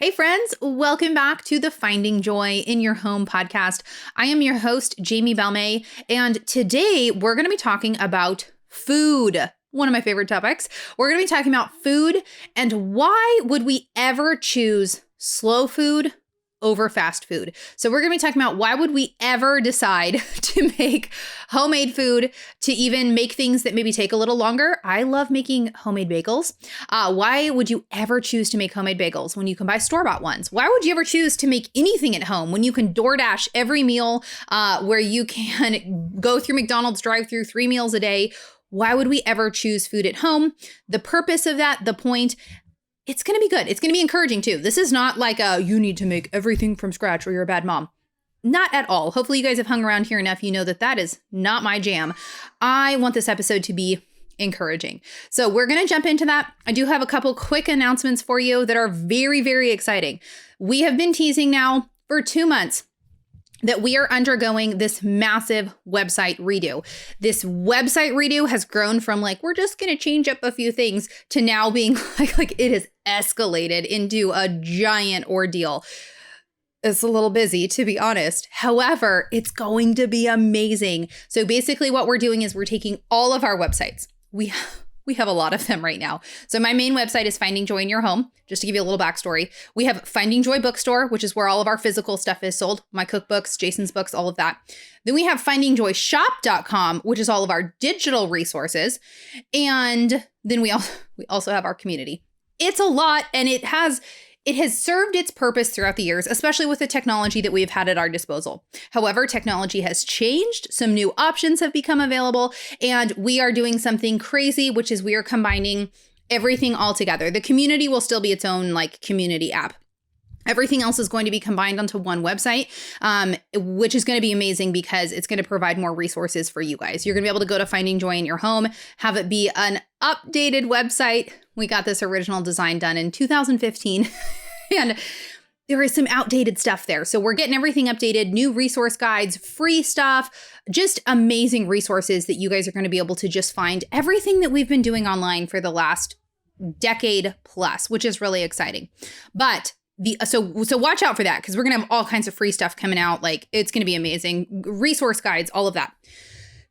Hey friends, welcome back to the Finding Joy in Your Home podcast. I am your host, Jamie Belmay, and today we're going to be talking about food. One of my favorite topics. We're going to be talking about food and why would we ever choose slow food over fast food. So we're going to be talking about why would we ever decide to make homemade food, to even make things that maybe take a little longer. I love making homemade bagels. Why would you ever choose to make homemade bagels when you can buy store-bought ones? Why would you ever choose to make anything at home when you can DoorDash every meal, where you can go through McDonald's drive-through 3 meals a day? Why would we ever choose food at home? The purpose of that, the point, it's going to be good. It's going to be encouraging too. This is not like you need to make everything from scratch or you're a bad mom. Not at all. Hopefully you guys have hung around here enough. You know that that is not my jam. I want this episode to be encouraging. So we're going to jump into that. I do have a couple quick announcements for you that are very, very exciting. We have been teasing now for 2 months that we are undergoing this massive website redo. This website redo has grown from we're just going to change up a few things to now being like it has escalated into a giant ordeal. It's a little busy, to be honest. However, it's going to be amazing. So basically what we're doing is we're taking all of our websites. We have a lot of them right now. So my main website is Finding Joy in Your Home. Just to give you a little backstory, we have Finding Joy Bookstore, which is where all of our physical stuff is sold. My cookbooks, Jason's books, all of that. Then we have findingjoyshop.com, which is all of our digital resources. And then we also have our community. It's a lot, and it has served its purpose throughout the years, especially with the technology that we've had at our disposal. However, technology has changed. Some new options have become available, and we are doing something crazy, which is we are combining everything all together. The community will still be its own community app. Everything else is going to be combined onto one website, which is going to be amazing because it's going to provide more resources for you guys. You're going to be able to go to Finding Joy in Your Home, have it be an updated website. We got this original design done in 2015 and there is some outdated stuff there. So we're getting everything updated, new resource guides, free stuff, just amazing resources that you guys are going to be able to just find everything that we've been doing online for the last decade plus, which is really exciting. But so watch out for that because we're going to have all kinds of free stuff coming out. It's going to be amazing. Resource guides, all of that.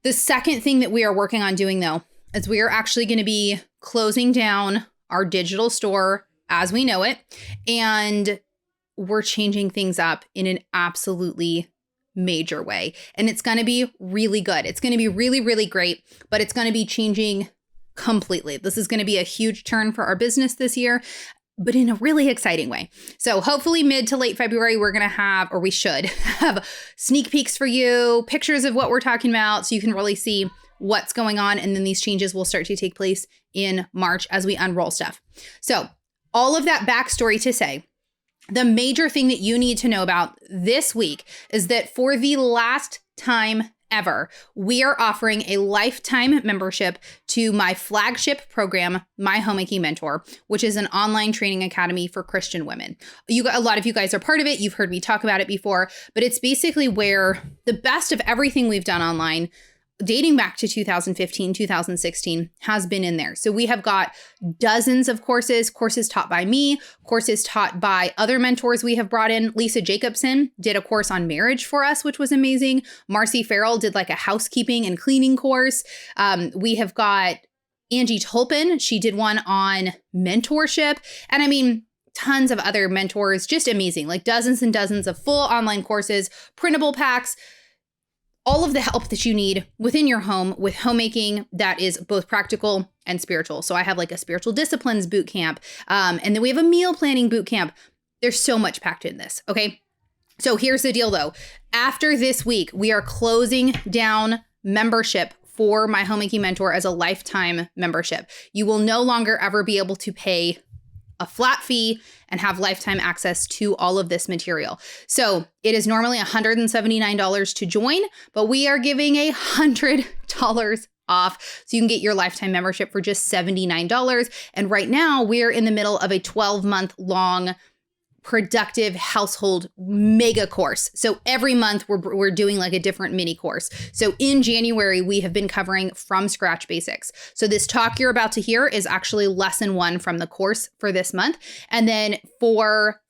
The second thing that we are working on doing though, is we are actually going to be closing down our digital store as we know it. And we're changing things up in an absolutely major way. And it's going to be really good. It's going to be really, really great, but it's going to be changing completely. This is going to be a huge turn for our business this year, but in a really exciting way. So hopefully mid to late February, we're going to have, or we should have sneak peeks for you, pictures of what we're talking about so you can really see what's going on. And then these changes will start to take place in March as we unroll stuff. So all of that backstory to say, the major thing that you need to know about this week is that for the last time ever, we are offering a lifetime membership to my flagship program, My Homemaking Mentor, which is an online training academy for Christian women. A lot of you guys are part of it. You've heard me talk about it before, but it's basically where the best of everything we've done online dating back to 2015, 2016 has been in there. So we have got dozens of courses taught by me, courses taught by other mentors we have brought in. Lisa Jacobson did a course on marriage for us, which was amazing. Marcy Farrell did a housekeeping and cleaning course. We have got Angie Tolpin. She did one on mentorship. And tons of other mentors, just amazing, dozens and dozens of full online courses, printable packs, all of the help that you need within your home with homemaking that is both practical and spiritual. So I have a spiritual disciplines boot camp. And then we have a meal planning boot camp. There's so much packed in this. Okay. So here's the deal though. After this week, we are closing down membership for My Homemaking Mentor as a lifetime membership. You will no longer ever be able to pay a flat fee and have lifetime access to all of this material. So it is normally $179 to join, but we are giving $100 off. So you can get your lifetime membership for just $79. And right now we're in the middle of a 12-month long productive household mega course. So every month we're doing a different mini course. So in January, we have been covering from scratch basics. So this talk you're about to hear is actually lesson 1 from the course for this month. And then for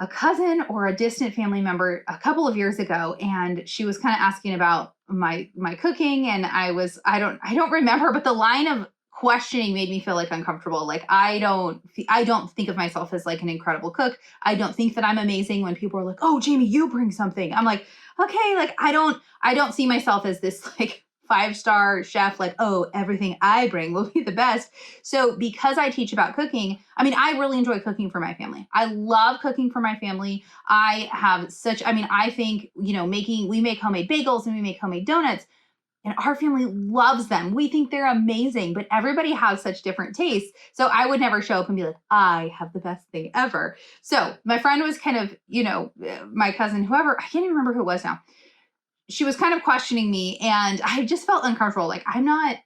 a cousin or a distant family member a couple of years ago, and she was kind of asking about my cooking, and I don't remember, but the line of questioning made me feel like uncomfortable. Like I don't think of myself as like an incredible cook. I don't think that I'm amazing when people are like, "Oh, Jamie, you bring something." I'm like, "Okay, like I don't see myself as this like 5-star chef, like, oh, everything I bring will be the best." So because I teach about cooking, I mean, I really enjoy cooking for my family. I love cooking for my family. I think, we make homemade bagels and we make homemade donuts, and our family loves them. We think they're amazing, but everybody has such different tastes. So I would never show up and be like, I have the best thing ever. So my friend was kind of, my cousin, whoever, I can't even remember who it was now. She was kind of questioning me, and I just felt uncomfortable. Like, I'm not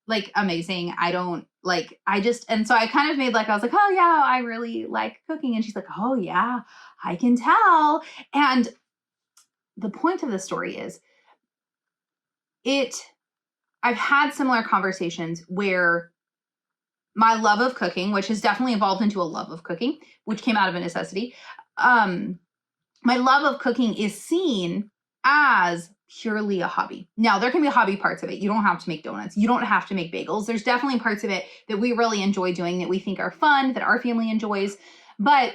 like amazing. I don't like, and so I kind of made like, I was like, oh yeah, I really like cooking. And she's like, oh yeah, I can tell. And the point of the story is I've had similar conversations where my love of cooking, which has definitely evolved into a love of cooking, which came out of a necessity. My love of cooking is seen as purely a hobby. Now, there can be hobby parts of it. You don't have to make donuts. You don't have to make bagels. There's definitely parts of it that we really enjoy doing, that we think are fun, that our family enjoys. But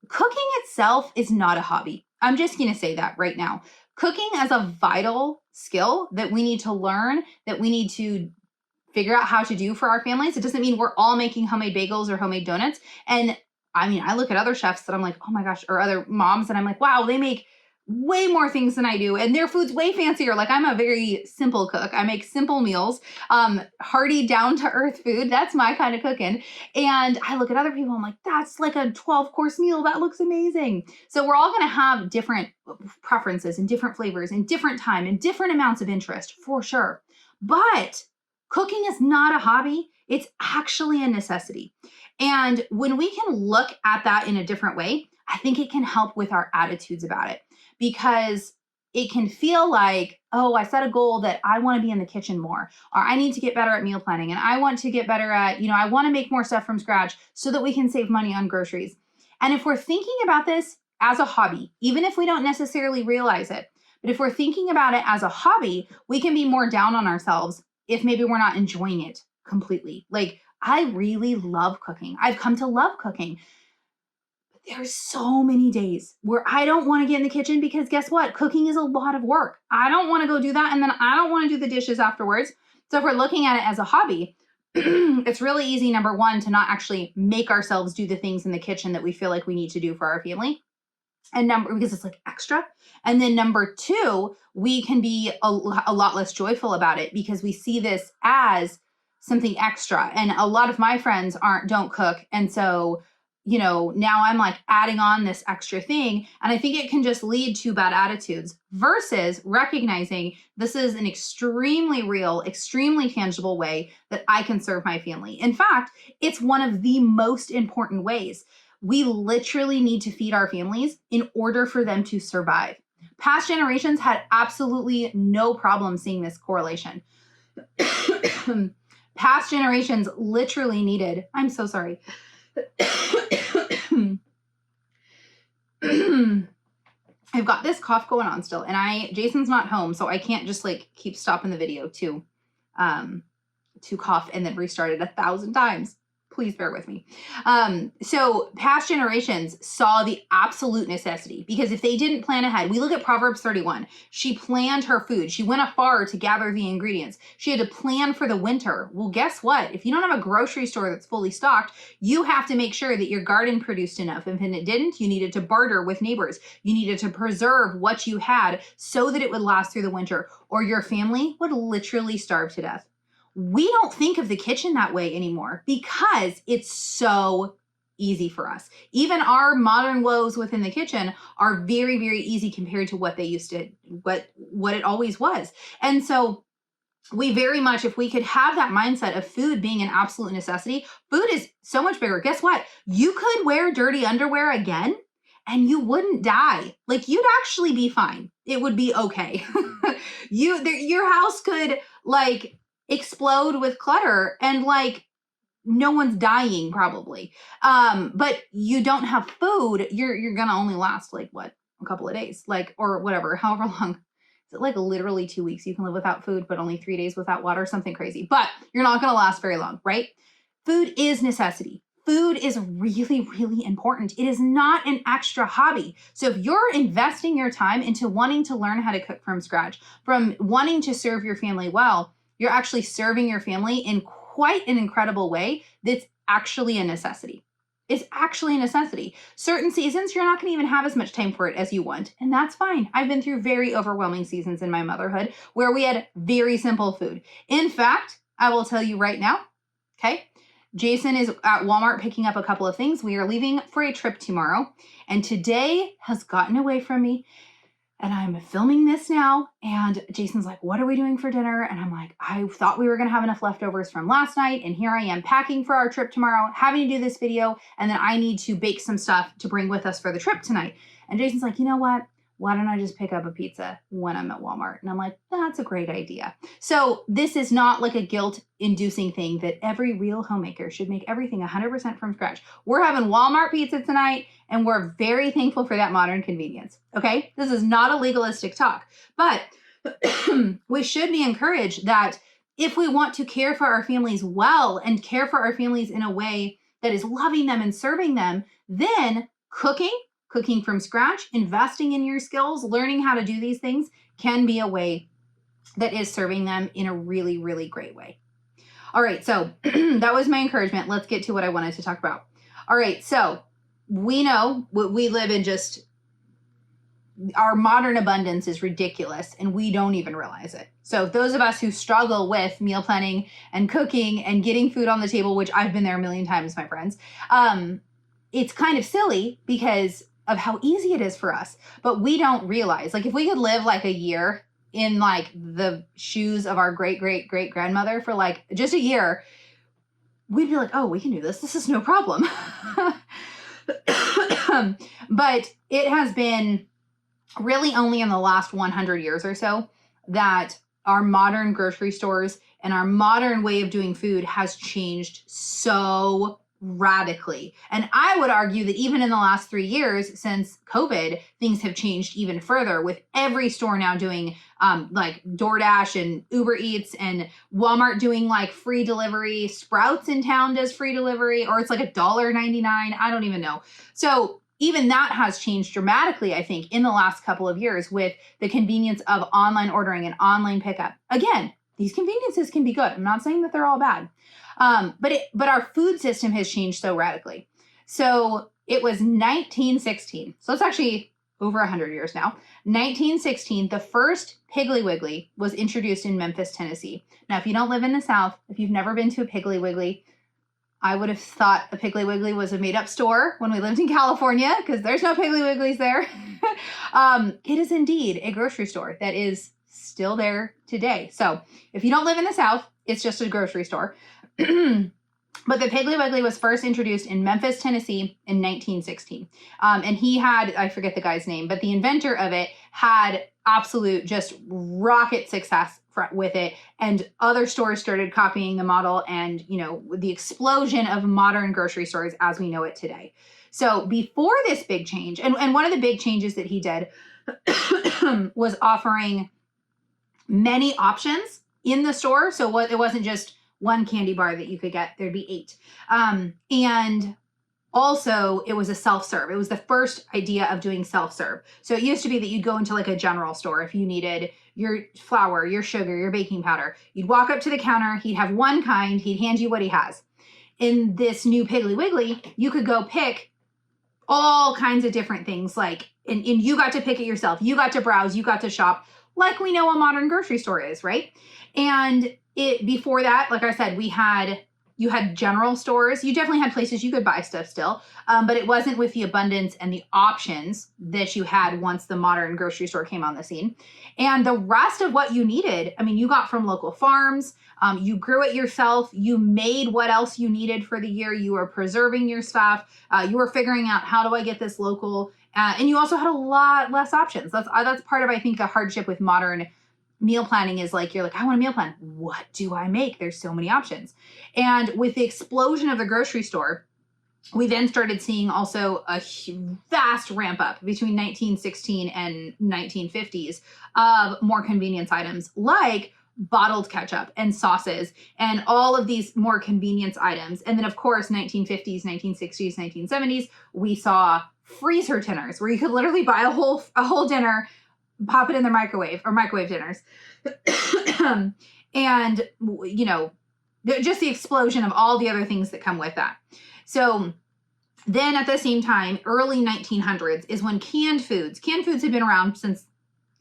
cooking itself is not a hobby. I'm just going to say that right now. Cooking as a vital skill that we need to learn, that we need to figure out how to do for our families. It doesn't mean we're all making homemade bagels or homemade donuts. And I mean, I look at other chefs that I'm like, oh my gosh, or other moms, and I'm like, wow, they make way more things than I do, and their food's way fancier. Like, I'm a very simple cook. I make simple meals, hearty, down to earth food. That's my kind of cooking. And I look at other people, I'm like, that's like a 12-course meal. That looks amazing. So we're all going to have different preferences and different flavors and different time and different amounts of interest, for sure. But cooking is not a hobby. It's actually a necessity. And when we can look at that in a different way, I think it can help with our attitudes about it, because it can feel like, oh, I set a goal that I want to be in the kitchen more, or I need to get better at meal planning, and I want to get better at, I want to make more stuff from scratch so that we can save money on groceries. And if we're thinking about this as a hobby, even if we don't necessarily realize it, but if we're thinking about it as a hobby, we can be more down on ourselves if maybe we're not enjoying it completely. Like, I really love cooking. I've come to love cooking. But there's so many days where I don't want to get in the kitchen, because guess what? Cooking is a lot of work. I don't want to go do that, and then I don't want to do the dishes afterwards. So if we're looking at it as a hobby, it's really easy, number one, to not actually make ourselves do the things in the kitchen that we feel like we need to do for our family. And because it's like extra. And then number two, we can be a lot less joyful about it, because we see this as something extra. And a lot of my friends don't cook. And so, now I'm like adding on this extra thing. And I think it can just lead to bad attitudes, versus recognizing this is an extremely real, extremely tangible way that I can serve my family. In fact, it's one of the most important ways. We literally need to feed our families in order for them to survive. Past generations had absolutely no problem seeing this correlation. Past generations literally needed, I'm so sorry. I've got this cough going on still, and Jason's not home, so I can't just like keep stopping the video to cough and then restart it 1,000 times. Please bear with me. So past generations saw the absolute necessity, because if they didn't plan ahead, we look at Proverbs 31. She planned her food. She went afar to gather the ingredients. She had to plan for the winter. Well, guess what? If you don't have a grocery store that's fully stocked, you have to make sure that your garden produced enough. And if it didn't, you needed to barter with neighbors. You needed to preserve what you had so that it would last through the winter, or your family would literally starve to death. We don't think of the kitchen that way anymore, because it's so easy for us. Even our modern woes within the kitchen are very, very easy compared to what they used to, what it always was. And so we very much, if we could have that mindset of food being an absolute necessity, food is so much bigger. Guess what? You could wear dirty underwear again and you wouldn't die. Like, you'd actually be fine. It would be okay. Your house could like explode with clutter, and like no one's dying probably. But you don't have food, you're gonna only last like what, a couple of days, like, or whatever, however long. Is it like literally 2 weeks you can live without food, but only 3 days without water, something crazy. But you're not gonna last very long, right? Food is necessity. Food is really, really important. It is not an extra hobby. So if you're investing your time into wanting to learn how to cook from scratch, from wanting to serve your family well, you're actually serving your family in quite an incredible way that's actually a necessity. It's actually a necessity. Certain seasons, you're not going to even have as much time for it as you want, and that's fine. I've been through very overwhelming seasons in my motherhood where we had very simple food. In fact, I will tell you right now, okay? Jason is at Walmart picking up a couple of things. We are leaving for a trip tomorrow, and today has gotten away from me. And I'm filming this now, and Jason's like, what are we doing for dinner? And I'm like, I thought we were gonna have enough leftovers from last night, and here I am packing for our trip tomorrow, having to do this video, and then I need to bake some stuff to bring with us for the trip tonight. And Jason's like, you know what? Why don't I just pick up a pizza when I'm at Walmart? And I'm like, that's a great idea. So this is not like a guilt-inducing thing that every real homemaker should make everything 100% from scratch. We're having Walmart pizza tonight, and we're very thankful for that modern convenience, okay? This is not a legalistic talk, but we should be encouraged that if we want to care for our families well and care for our families in a way that is loving them and serving them, then cooking from scratch, investing in your skills, learning how to do these things can be a way that is serving them in a really, really great way. All right, so that was my encouragement. Let's get to what I wanted to talk about. All right, so we know we live in just, our modern abundance is ridiculous and we don't even realize it. So those of us who struggle with meal planning and cooking and getting food on the table, which I've been there a million times, my friends, it's kind of silly because of how easy it is for us, but we don't realize, like, if we could live like a year in like the shoes of our great grandmother for like just a year, we'd be like, oh, we can do this. This is no problem. But it has been really only in the last 100 years or so that our modern grocery stores and our modern way of doing food has changed so radically. And I would argue that even in the last 3 years since COVID, things have changed even further, with every store now doing like DoorDash and Uber Eats, and Walmart doing like free delivery. Sprouts in town does free delivery, or it's like $1.99. I don't even know. So even that has changed dramatically, I think, in the last couple of years with the convenience of online ordering and online pickup. Again, these conveniences can be good. I'm not saying that they're all bad. But our food system has changed so radically. So it was 1916. So it's actually over 100 years now. 1916, the first Piggly Wiggly was introduced in Memphis, Tennessee. Now, if you don't live in the South, if you've never been to a Piggly Wiggly, I would have thought a Piggly Wiggly was a made-up store when we lived in California, because there's no Piggly Wigglies there. It is indeed a grocery store that is still there today. So if you don't live in the South, it's just a grocery store. But the Piggly Wiggly was first introduced in Memphis, Tennessee in 1916. And he had, I forget the guy's name, but the inventor of it had absolute just rocket success with it. And other stores started copying the model, and, you know, the explosion of modern grocery stores as we know it today. So before this big change, and one of the big changes that he did was offering many options in the store. So it wasn't just one candy bar that you could get, there'd be 8. And also it was a self-serve. It was the first idea of doing self-serve. So it used to be that you'd go into like a general store if you needed your flour, your sugar, your baking powder. You'd walk up to the counter, he'd have one kind, he'd hand you what he has. In this new Piggly Wiggly, you could go pick all kinds of different things, like, and you got to pick it yourself. You got to browse, you got to shop, like we know a modern grocery store is, right? And before that, like I said, you had general stores. You definitely had places you could buy stuff still, but it wasn't with the abundance and the options that you had once the modern grocery store came on the scene. And the rest of what you needed, I mean, you got from local farms, you grew it yourself, you made what else you needed for the year, you were preserving your stuff, you were figuring out, how do I get this local? And you also had a lot less options. That's part of, I think, the hardship with modern meal planning is like, you're like, I want a meal plan. What do I make? There's so many options. And with the explosion of the grocery store, we then started seeing also a vast ramp up between 1916 and 1950s of more convenience items like bottled ketchup and sauces and all of these more convenience items. And then, of course, 1950s, 1960s, 1970s, we saw freezer dinners where you could literally buy a whole dinner, pop it in the microwave, or microwave dinners. And, you know, just the explosion of all the other things that come with that. So then at the same time, early 1900s is when canned foods have been around since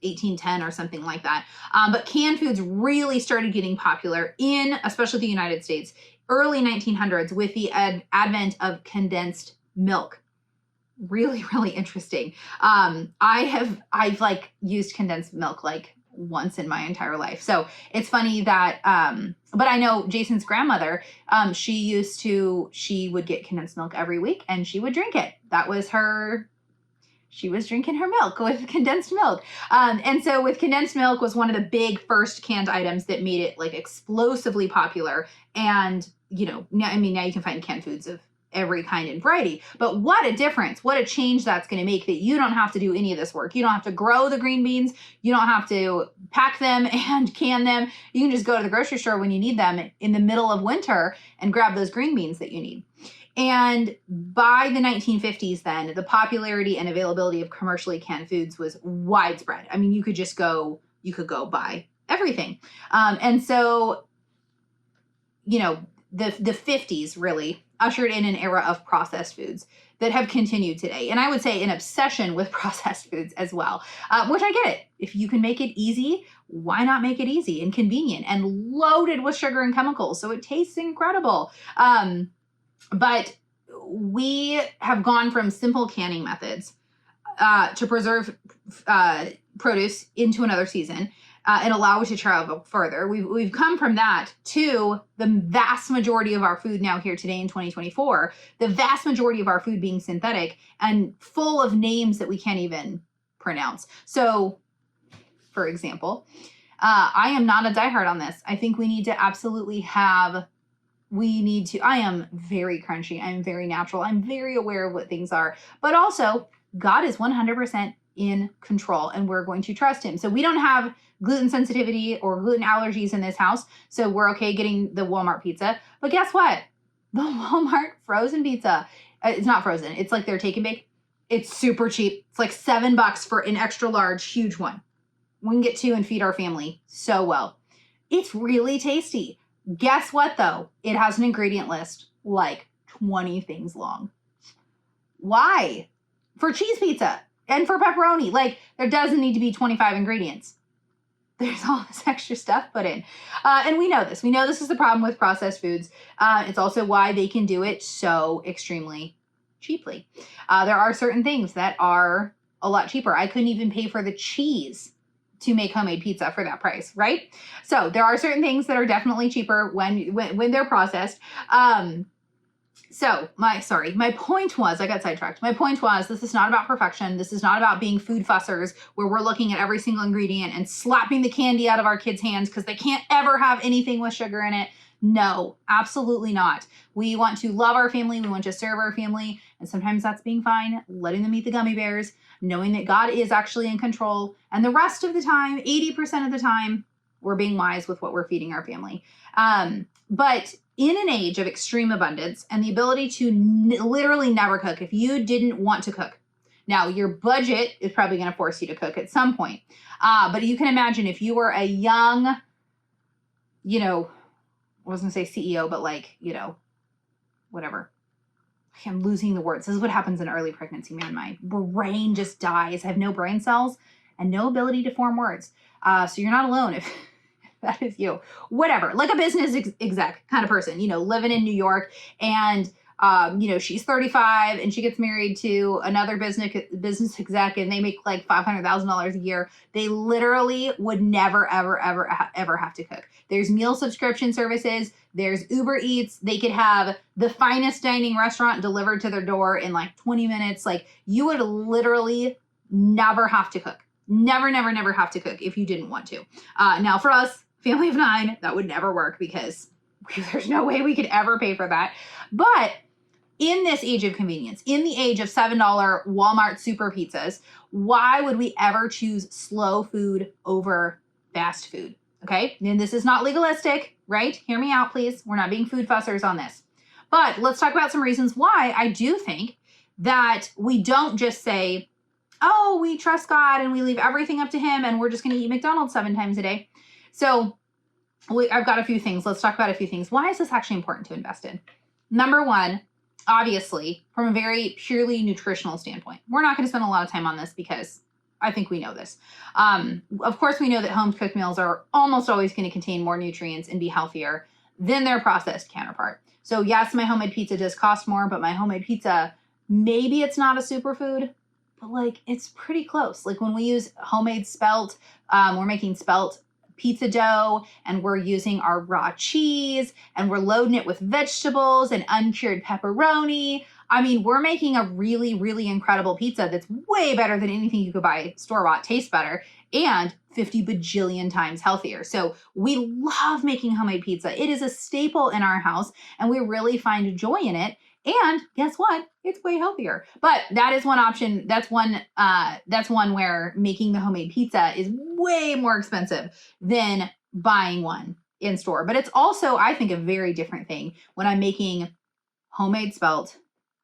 1810 or something like that. But canned foods really started getting popular in, especially the United States, early 1900s with the advent of condensed milk. Really, really interesting. I've like used condensed milk like once in my entire life. So it's funny that, but I know Jason's grandmother, she would get condensed milk every week and she would drink it. That was she was drinking her milk with condensed milk. And so with condensed milk was one of the big first canned items that made it like explosively popular. And, you know, now you can find canned foods of every kind and variety. But what a difference, what a change that's going to make, that you don't have to do any of this work. You don't have to grow the green beans. You don't have to pack them and can them. You can just go to the grocery store when you need them in the middle of winter and grab those green beans that you need. And by the 1950s, then, the popularity and availability of commercially canned foods was widespread. I mean, you could go buy everything. And so, you know, the 50s really ushered in an era of processed foods that have continued today. And I would say an obsession with processed foods as well, which I get it. If you can make it easy, why not make it easy and convenient and loaded with sugar and chemicals so it tastes incredible? But we have gone from simple canning methods to preserve produce into another season and allow it to travel further. We've come from that to the vast majority of our food now here today in 2024, the vast majority of our food being synthetic and full of names that we can't even pronounce. So, for example, I am not a diehard on this. I think we need to absolutely I am very crunchy. I'm very natural. I'm very aware of what things are, but also God is 100% in control and we're going to trust him. So we don't have gluten sensitivity or gluten allergies in this house. So we're okay getting the Walmart pizza, but guess what? The Walmart frozen pizza, it's not frozen. It's like their take and bake. It's super cheap. It's like $7 for an extra large, huge one. We can get two and feed our family so well. It's really tasty. Guess what though? It has an ingredient list like 20 things long. Why? For cheese pizza and for pepperoni, like there doesn't need to be 25 ingredients. There's all this extra stuff put in. And we know this. We know this is the problem with processed foods. It's also why they can do it so extremely cheaply. There are certain things that are a lot cheaper. I couldn't even pay for the cheese to make homemade pizza for that price, right? So there are certain things that are definitely cheaper when they're processed. My point was, I got sidetracked. My point was, this is not about perfection. This is not about being food fussers where we're looking at every single ingredient and slapping the candy out of our kids' hands because they can't ever have anything with sugar in it. No, absolutely not. We want to love our family. We want to serve our family. And sometimes that's being fine, letting them eat the gummy bears, knowing that God is actually in control. And the rest of the time, 80% of the time, we're being wise with what we're feeding our family. But in an age of extreme abundance and the ability to literally never cook, if you didn't want to cook, now your budget is probably going to force you to cook at some point. But you can imagine if you were a young, I was going to say CEO, but whatever. I'm losing the words. This is what happens in early pregnancy, man. My brain just dies. I have no brain cells and no ability to form words. So you're not alone if that is you. Whatever, like a business exec kind of person, living in New York and, she's 35 and she gets married to another business exec and they make like $500,000 a year. They literally would never, ever, ever have to cook. There's meal subscription services. There's Uber Eats. They could have the finest dining restaurant delivered to their door in like 20 minutes. Like you would literally never have to cook. Never, never, never have to cook if you didn't want to. Now for us, family of 9, that would never work because there's no way we could ever pay for that. But in this age of convenience, in the age of $7 Walmart super pizzas, why would we ever choose slow food over fast food? Okay, and this is not legalistic, right? Hear me out, please. We're not being food fussers on this. But let's talk about some reasons why I do think that we don't just say, oh, we trust God and we leave everything up to him and we're just going to eat McDonald's 7 times a day. So I've got a few things. Let's talk about a few things. Why is this actually important to invest in? Number one, obviously, from a very purely nutritional standpoint, we're not going to spend a lot of time on this because I think we know this. Of course, we know that home cooked meals are almost always going to contain more nutrients and be healthier than their processed counterpart. So yes, my homemade pizza does cost more, but my homemade pizza, maybe it's not a superfood, but like it's pretty close. Like when we use homemade spelt, we're making spelt pizza dough and we're using our raw cheese and we're loading it with vegetables and uncured pepperoni. I mean, we're making a really, really incredible pizza that's way better than anything you could buy store-bought, tastes better, and 50 bajillion times healthier. So we love making homemade pizza. It is a staple in our house and we really find joy in it. And guess what? It's way healthier. But that is one option. That's one where making the homemade pizza is way more expensive than buying one in store. But it's also, I think, a very different thing when I'm making homemade spelt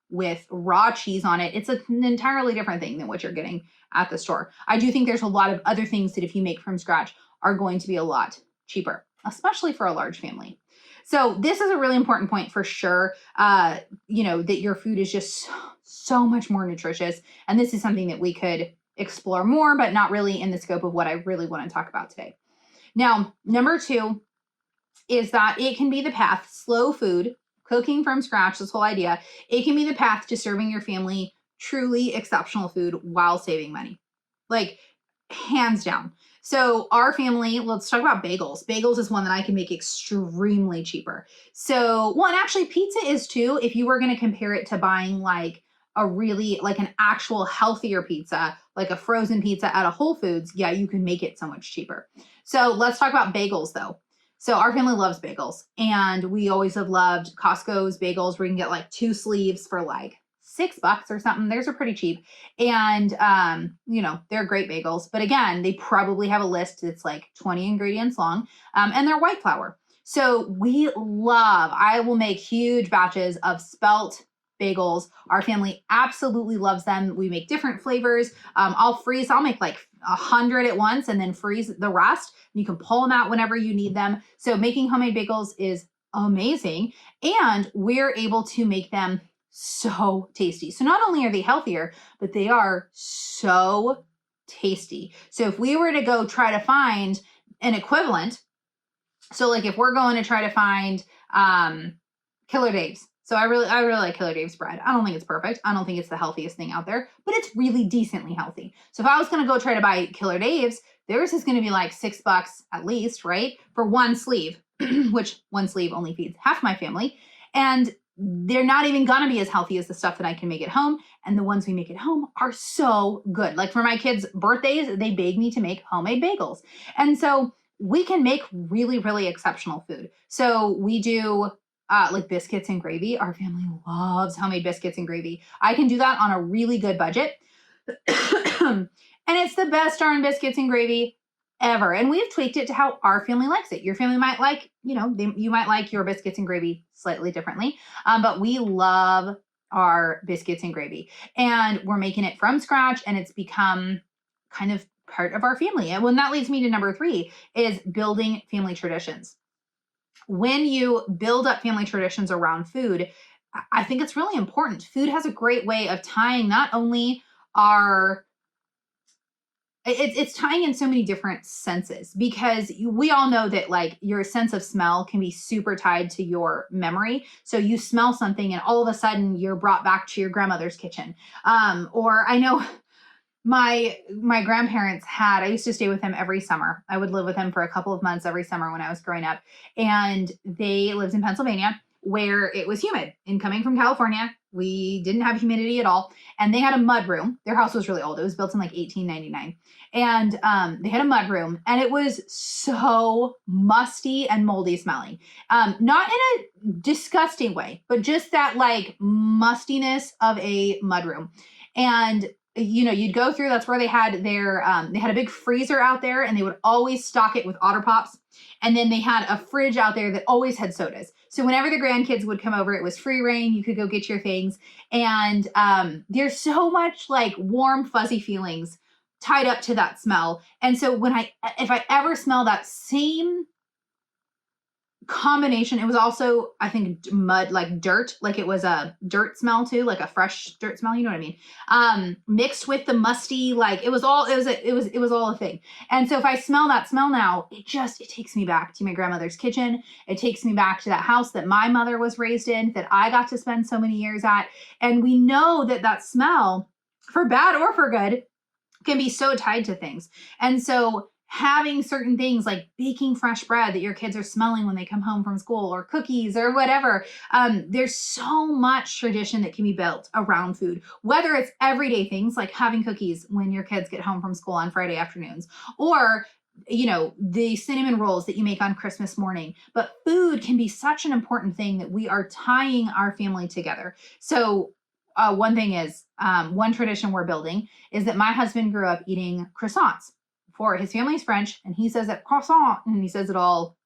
with raw cheese on it. It's an entirely different thing than what you're getting at the store. I do think there's a lot of other things that if you make from scratch are going to be a lot cheaper, especially for a large family. So this is a really important point for sure, that your food is just so much more nutritious. And this is something that we could explore more, but not really in the scope of what I really want to talk about today. Now, number 2 is that it can be the path, slow food, cooking from scratch, this whole idea, it can be the path to serving your family truly exceptional food while saving money. Like, hands down. So our family, let's talk about bagels. Bagels is one that I can make extremely cheaper. So, well, and actually pizza is too, if you were going to compare it to buying like an actual healthier pizza, like a frozen pizza at a Whole Foods, yeah, you can make it so much cheaper. So let's talk about bagels though. So our family loves bagels and we always have loved Costco's bagels where you can get like 2 sleeves for like $6 or something. Theirs are pretty cheap. And, they're great bagels. But again, they probably have a list that's like 20 ingredients long and they're white flour. So I will make huge batches of spelt bagels. Our family absolutely loves them. We make different flavors. I'll make like 100 at once and then freeze the rest. You can pull them out whenever you need them. So making homemade bagels is amazing. And we're able to make them so tasty. So not only are they healthier, but they are so tasty. So if we were to go try to find an equivalent, so like if we're going to try to find Killer Dave's. So I really like Killer Dave's bread. I don't think it's perfect. I don't think it's the healthiest thing out there, but it's really decently healthy. So if I was going to go try to buy Killer Dave's, theirs is going to be like $6 at least, right? For one sleeve, which one sleeve only feeds half my family. And they're not even going to be as healthy as the stuff that I can make at home. And the ones we make at home are so good. Like for my kids' birthdays, they beg me to make homemade bagels. And so we can make really, really exceptional food. So we do like biscuits and gravy. Our family loves homemade biscuits and gravy. I can do that on a really good budget. And it's the best darn biscuits and gravy ever. And we've tweaked it to how our family likes it. Your family might like, you might like your biscuits and gravy slightly differently. But we love our biscuits and gravy. And we're making it from scratch and it's become kind of part of our family. And when that leads me to number 3 is building family traditions. When you build up family traditions around food, I think it's really important. Food has a great way of tying not only it's tying in so many different senses because we all know that like your sense of smell can be super tied to your memory. So you smell something and all of a sudden you're brought back to your grandmother's kitchen. Or I know my grandparents I used to stay with them every summer. I would live with them for a couple of months every summer when I was growing up. And they lived in Pennsylvania, where it was humid. And coming from California, we didn't have humidity at all. And they had a mud room. Their house was really old. It was built in like 1899. And they had a mud room, and it was so musty and moldy smelling. Not in a disgusting way, but just that like mustiness of a mud room. And you'd go through, that's where they had they had a big freezer out there, and they would always stock it with Otter Pops. And then they had a fridge out there that always had sodas. So whenever the grandkids would come over, it was free reign. You could go get your things. And there's so much like warm, fuzzy feelings tied up to that smell. And so if I ever smell that same combination, it was also, I think, mud, like dirt, like it was a dirt smell too, like a fresh dirt smell, you know what I mean, mixed with the musty, like it was all a thing. And so if I smell that smell now, it takes me back to my grandmother's kitchen. It takes me back to that house that my mother was raised in, that I got to spend so many years at. And we know that smell, for bad or for good, can be so tied to things. And so having certain things like baking fresh bread that your kids are smelling when they come home from school, or cookies or whatever. There's so much tradition that can be built around food, whether it's everyday things like having cookies when your kids get home from school on Friday afternoons, or the cinnamon rolls that you make on Christmas morning. But food can be such an important thing that we are tying our family together. So one thing is, one tradition we're building is that my husband grew up eating croissants. For his family's French, and he says it croissant, and he says it all.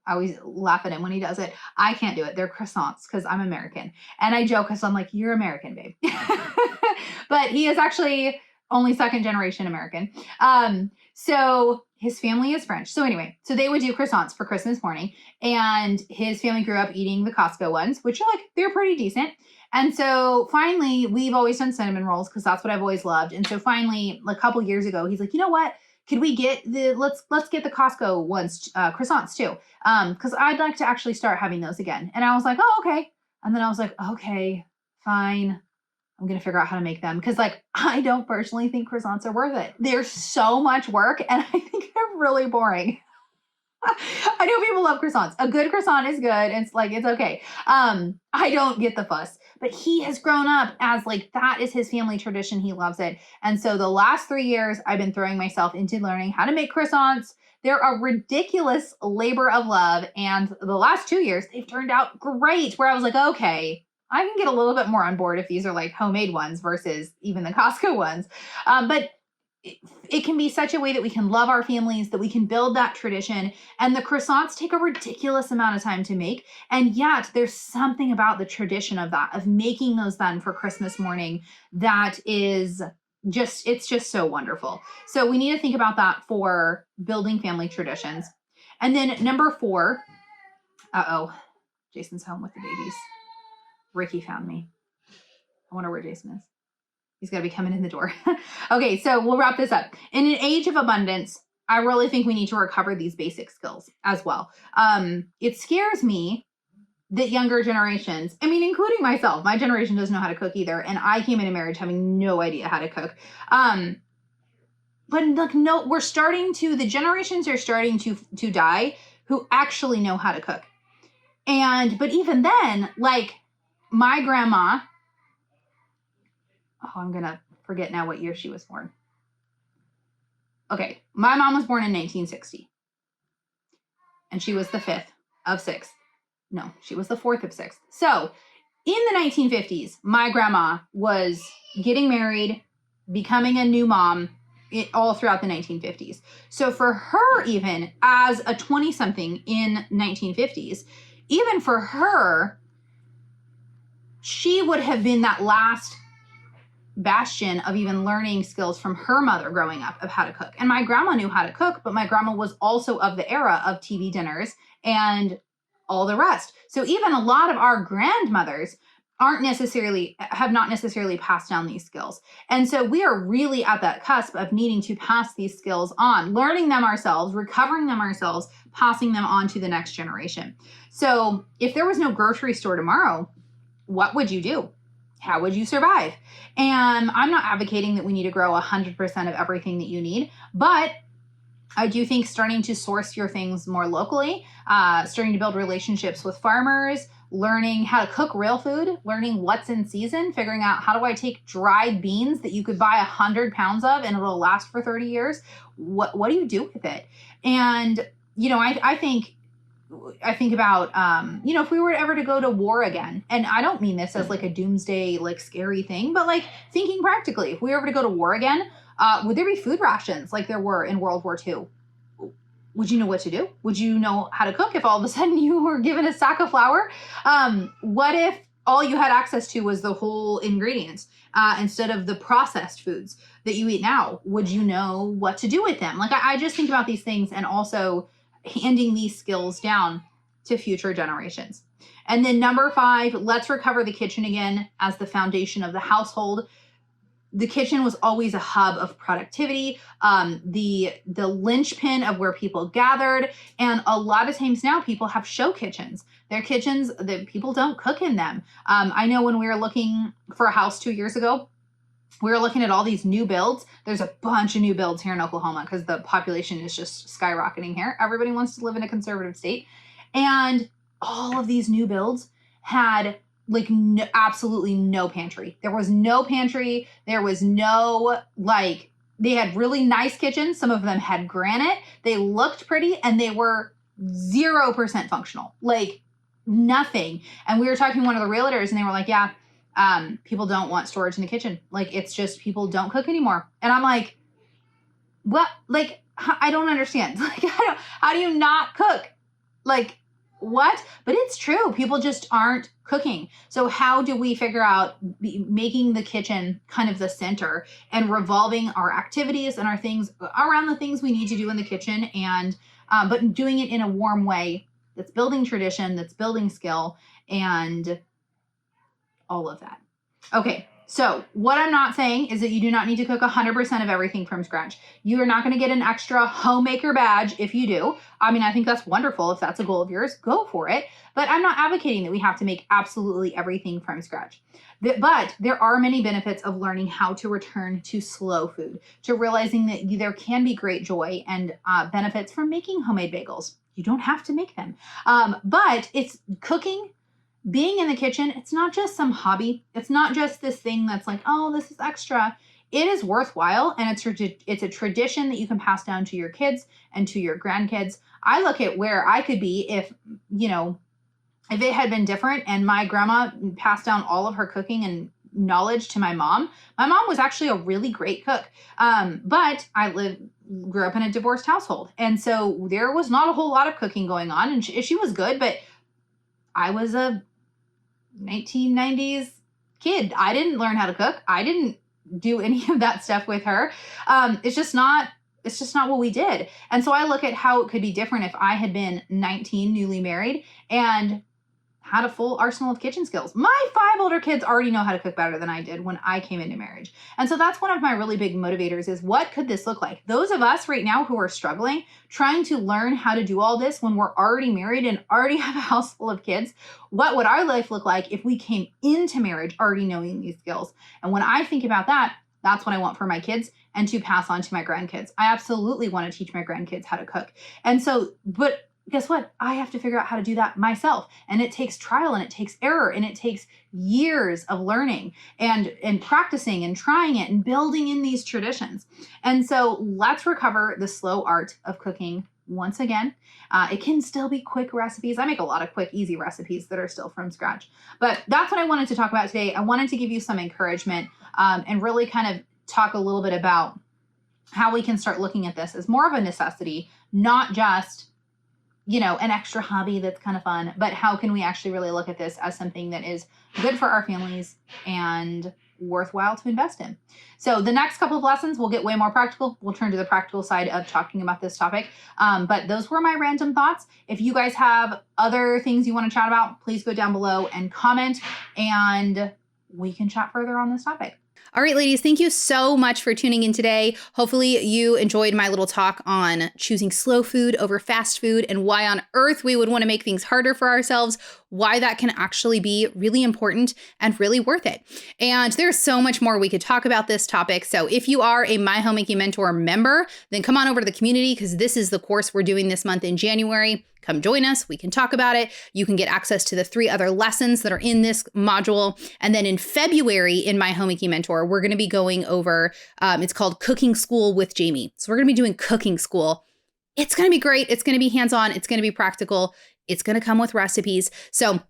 I always laugh at him when he does it. I can't do it. They're croissants because I'm American. And I joke because I'm like, you're American, babe. But he is actually only second generation American. So his family is French. So anyway, so they would do croissants for Christmas morning, and his family grew up eating the Costco ones, which are like, they're pretty decent. And so finally, we've always done cinnamon rolls because that's what I've always loved. And so finally, a couple years ago, he's like, you know what? Could we get let's get the Costco ones, croissants too. Because I'd like to actually start having those again. And I was like, oh, okay. And then I was like, okay, fine. I'm going to figure out how to make them. Because like, I don't personally think croissants are worth it. They're so much work, and I think they're really boring. I know people love croissants. A good croissant is good. It's like, it's okay. I don't get the fuss, but he has grown up as like, that is his family tradition. He loves it. And so the last 3 years I've been throwing myself into learning how to make croissants. They're a ridiculous labor of love. And the last 2 years, they've turned out great, where I was like, okay, I can get a little bit more on board if these are like homemade ones versus even the Costco ones. But it can be such a way that we can love our families, that we can build that tradition. And the croissants take a ridiculous amount of time to make. And yet there's something about the tradition of that, of making those then for Christmas morning, that is just, it's just so wonderful. So we need to think about that for building family traditions. And then number 4, Jason's home with the babies. Ricky found me. I wonder where Jason is. He's got to be coming in the door. Okay, so we'll wrap this up. In an age of abundance, I really think we need to recover these basic skills as well. It scares me that younger generations, I mean, including myself, my generation doesn't know how to cook either. And I came into marriage having no idea how to cook. But look, no, the generations are starting to die who actually know how to cook. But even then, like my grandma, I'm going to forget now what year she was born. Okay, my mom was born in 1960. And she was the 5th of 6th. No, she was the 4th of 6th. So in the 1950s, my grandma was getting married, becoming a new mom, all throughout the 1950s. So for her, even as a 20-something in 1950s, even for her, she would have been that last bastion of even learning skills from her mother growing up of how to cook. And my grandma knew how to cook, but my grandma was also of the era of TV dinners and all the rest. So even a lot of our grandmothers have not necessarily passed down these skills. And so we are really at that cusp of needing to pass these skills on, learning them ourselves, recovering them ourselves, passing them on to the next generation. So if there was no grocery store tomorrow, what would you do? How would you survive? And I'm not advocating that we need to grow 100% of everything that you need, but I do think starting to source your things more locally, starting to build relationships with farmers, learning how to cook real food, learning what's in season, figuring out how do I take dried beans that you could buy 100 pounds of and it'll last for 30 years. What do you do with it? And, I think about, if we were ever to go to war again, and I don't mean this as like a doomsday, like scary thing, but like thinking practically, if we were ever to go to war again, would there be food rations like there were in World War II? Would you know what to do? Would you know how to cook if all of a sudden you were given a sack of flour? What if all you had access to was the whole ingredients instead of the processed foods that you eat now? Would you know what to do with them? Like I just think about these things and also handing these skills down to future generations. And then number 5, let's recover the kitchen again as the foundation of the household. The kitchen was always a hub of productivity, the linchpin of where people gathered. And a lot of times now people have show kitchens. They're kitchens that people don't cook in them. I know when we were looking for a house 2 years ago, we were looking at all these new builds. There's a bunch of new builds here in Oklahoma because the population is just skyrocketing here. Everybody wants to live in a conservative state. And all of these new builds had absolutely no pantry. There was no pantry. There was no, they had really nice kitchens. Some of them had granite. They looked pretty and they were 0% functional, nothing. And we were talking to one of the realtors and they were like, yeah, people don't want storage in the kitchen. It's just people don't cook anymore. And I'm like, what? I don't understand. How do you not cook? What? But it's true. People just aren't cooking. So how do we figure out making the kitchen kind of the center and revolving our activities and our things around the things we need to do in the kitchen, and but doing it in a warm way that's building tradition, that's building skill, and all of that. Okay. So what I'm not saying is that you do not need to cook 100% of everything from scratch. You are not going to get an extra homemaker badge if you do. I mean, I think that's wonderful. If that's a goal of yours, go for it. But I'm not advocating that we have to make absolutely everything from scratch. But there are many benefits of learning how to return to slow food, to realizing that there can be great joy and benefits from making homemade bagels. You don't have to make them. But it's cooking. Being in the kitchen, it's not just some hobby. It's not just this thing that's like, oh, this is extra. It is worthwhile, and it's a tradition that you can pass down to your kids and to your grandkids. I look at where I could be if it had been different and my grandma passed down all of her cooking and knowledge to my mom. My mom was actually a really great cook, but I grew up in a divorced household, and so there was not a whole lot of cooking going on, and she was good, but I was a 1990s kid. I didn't learn how to cook. I didn't do any of that stuff with her. It's just not what we did. And so I look at how it could be different if I had been 19, newly married, and had a full arsenal of kitchen skills. My 5 older kids already know how to cook better than I did when I came into marriage. And so that's one of my really big motivators is, what could this look like? Those of us right now who are struggling, trying to learn how to do all this when we're already married and already have a house full of kids, what would our life look like if we came into marriage already knowing these skills? And when I think about that, that's what I want for my kids and to pass on to my grandkids. I absolutely want to teach my grandkids how to cook. And so, but guess what? I have to figure out how to do that myself. And it takes trial and it takes error and it takes years of learning and practicing and trying it and building in these traditions. And so let's recover the slow art of cooking once again. It can still be quick recipes. I make a lot of quick, easy recipes that are still from scratch. But that's what I wanted to talk about today. I wanted to give you some encouragement and really kind of talk a little bit about how we can start looking at this as more of a necessity, not just an extra hobby that's kind of fun, but how can we actually really look at this as something that is good for our families and worthwhile to invest in. So the next couple of lessons, we'll get way more practical. We'll turn to the practical side of talking about this topic. But those were my random thoughts. If you guys have other things you want to chat about, please go down below and comment, and we can chat further on this topic. All right, ladies, thank you so much for tuning in today. Hopefully you enjoyed my little talk on choosing slow food over fast food and why on earth we would want to make things harder for ourselves why that can actually be really important and really worth it. And there's so much more we could talk about this topic. So if you are a My Homemaking Mentor member, then come on over to the community because this is the course we're doing this month in January. Come join us. We can talk about it. You can get access to the 3 other lessons that are in this module. And then in February in My Homemaking Mentor, we're going to be going over, it's called Cooking School with Jamie. So we're going to be doing cooking school. It's going to be great. It's going to be hands-on. It's going to be practical. It's going to come with recipes. So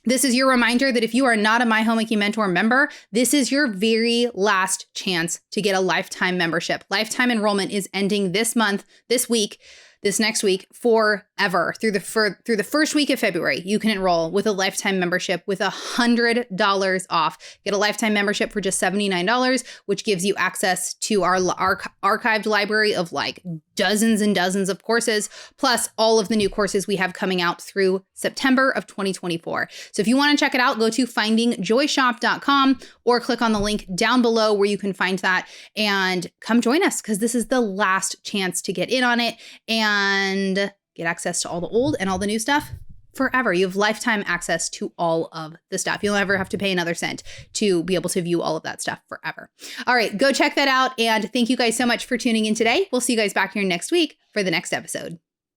this is your reminder that if you are not a My Homemaking Mentor member, this is your very last chance to get a lifetime membership. Lifetime enrollment is ending this month, this week, this next week, forever. Through the first week of February, you can enroll with a lifetime membership with $100 off. Get a lifetime membership for just $79, which gives you access to our archived library of like dozens and dozens of courses, plus all of the new courses we have coming out through September of 2024. So if you want to check it out, go to findingjoyshop.com or click on the link down below where you can find that and come join us because this is the last chance to get in on it and get access to all the old and all the new stuff forever. You have lifetime access to all of the stuff. You'll never have to pay another cent to be able to view all of that stuff forever. All right, go check that out. And thank you guys so much for tuning in today. We'll see you guys back here next week for the next episode.